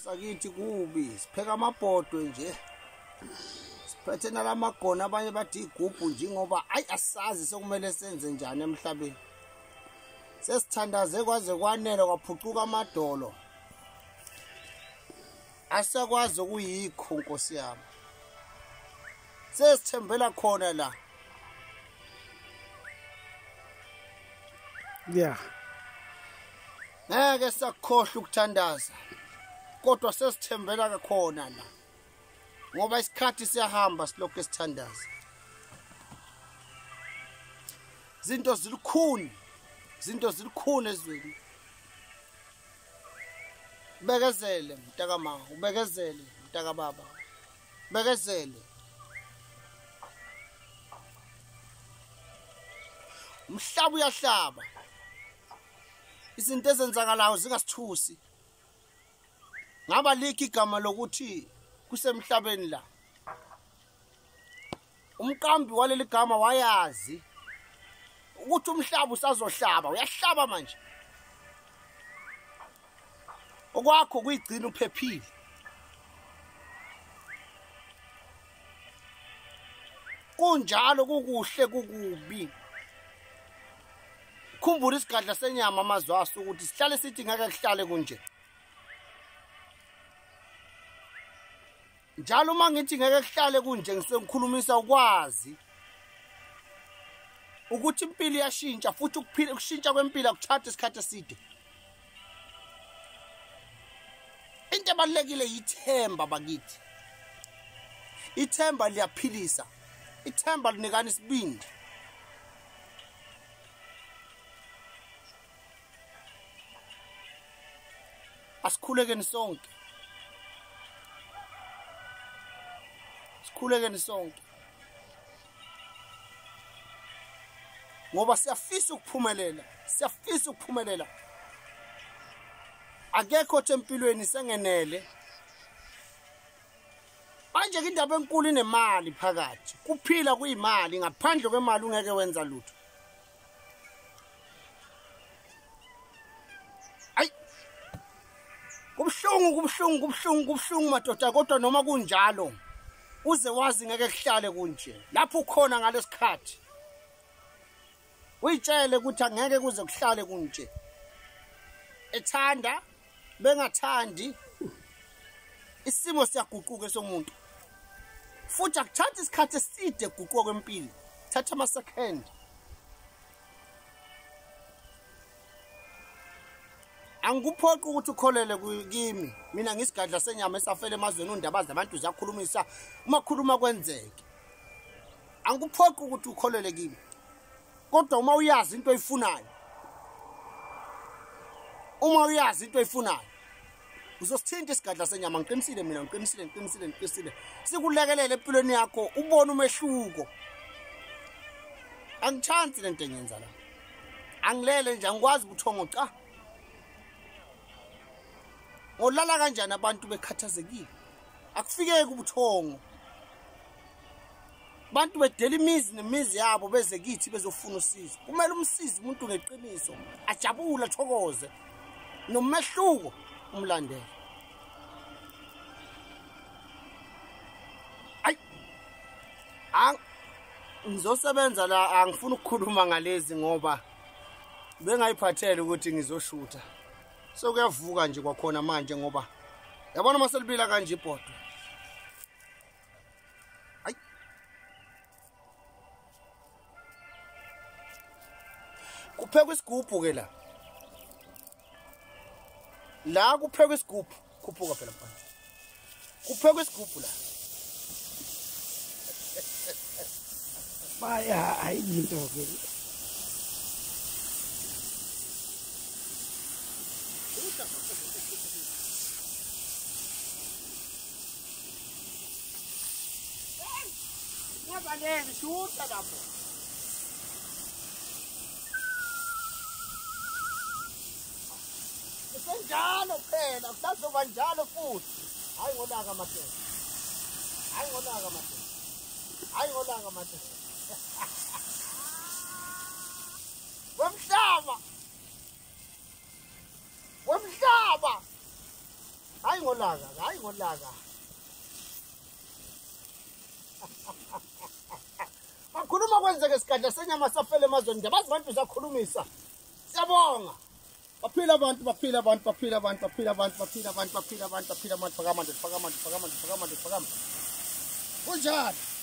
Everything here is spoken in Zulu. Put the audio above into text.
Sakithi kubi sipheka amabhodwe nje. Siphethe nalamagona abanye bathi igubhu nje ngoba ayi asazi sokumele senze njani emhlabeni. Sesithandaze kwaze kwanele kwaphucuka amadolo. Asakwazi ukuyikho Nkosi yami. Sesithembela khona la. Yeah. Ngeke sakhohle ukuthandaza. Kodwa sesithembela khona la. Ngoba isikhathi siyahamba silokho esithandaza. Zinto zilikhuni ezweni. Bekezele mntaka ma, ubekezele mntaka baba. Bekezele. Umhlaba uyahlaba. Izinto ezenzakalayo zingasithusi. Ngaba likho igama lokuthi kusemhlabeni la. Umqambi waleli gama wayazi ukuthi umhlaba usazohlaba, uyahlaba manje. Okwakho kuyigcina uphephile. Kunjalo kukuhle kukubi. Khumbula isigadla senyama amazwaso ukuthi sihlale sithi ngeke kuhlale kunje. Njalo uma ngithi ngeke kuhlale kunje ngisengikhulumisa ukwazi ukuthi impilo iyashintsha futhi ukushintsha kwempilo akuthatha isikhathi eside. Into ebalekile yithemba bakithi. Ithemba liyaphilisa. Ithemba linikana isibindi. Asikhulekeni sonke. Sikhulekeni sonke. Ngoba siyafisa ukuphumelela. Akekho empilweni sengenele. Manje ke indaba enkulu inemali phakathi. Kuphila kuyimali, ngaphandle kwemali ungeke wenza lutho. Ay. Kubuhlungu madoda, kodwa noma kunjalo uze wazi ngeke kuhlale kunje. Lapho ukhona ngalesikhathi. Uyitshele ukuthi angeke kuze kuhlale kunje. Ethanda bengathandi isimo siyaguquka somuntu. Futhi akuthatha isikhathi eside ukuguquka kwempilo. Thatha ama-second. Angikuphoqi ukuthi ukholele kimi. Mina ngisigadla senyama esafele emazweni undaba zabantu ziyakhulumisa uma khuluma kwenzeke. Angikuphoqi ukuthi ukholele kimi. Kodwa uma uyazi into oyifunayo. Uzosithinta isigadla senyama ngiqinisile mina ngiqinisile. Sikulekelele empilweni yakho ubone umehluko. Angichansi lento engenza la. Angilele nje angikwazi ubuthongo cha. Ngolala kanjani abantu bekhathazekile. Akufikeke ubuthongo. Abantu bedela imizi nemizi yabo beze kithi bezofuna usizo. Kumele umsizi umuntu ngeqiniso, ajabule athokoze. Nomehluko umlandela. Ay. Ngizosebenza la angifuni ukukhuluma ngalezi ngoba bengayiphathele ukuthi ngizoshutha. So kuyavuka nje kwakhona manje ngoba yabona maselibila kanje ibhodwe. Ay. Kuphekwe isigubhu ke la. La kuphekwe isigubhu, khuphuka phela phansi. Kuphekwe isigubhu la. Baya ayinto ke. Ngiyabale shuta lapho. Senjalo phela, kusazoba njalo futhi. Hayi ngolaka madoda. Wemhlaba. hayi ngolaka, hayi ngolaka. Akhuluma kwenzeke isigadla senyama safele emazweni nje abazi abantu zakhulumisa. Siyabonga. Baphila abantu, baphila abantu, baphila abantu, baphila abantu, baphila abantu, baphila abantu, baphila abantu, phaka manje, phaka manje, phaka manje, phaka manje, phaka manje. Kunjani?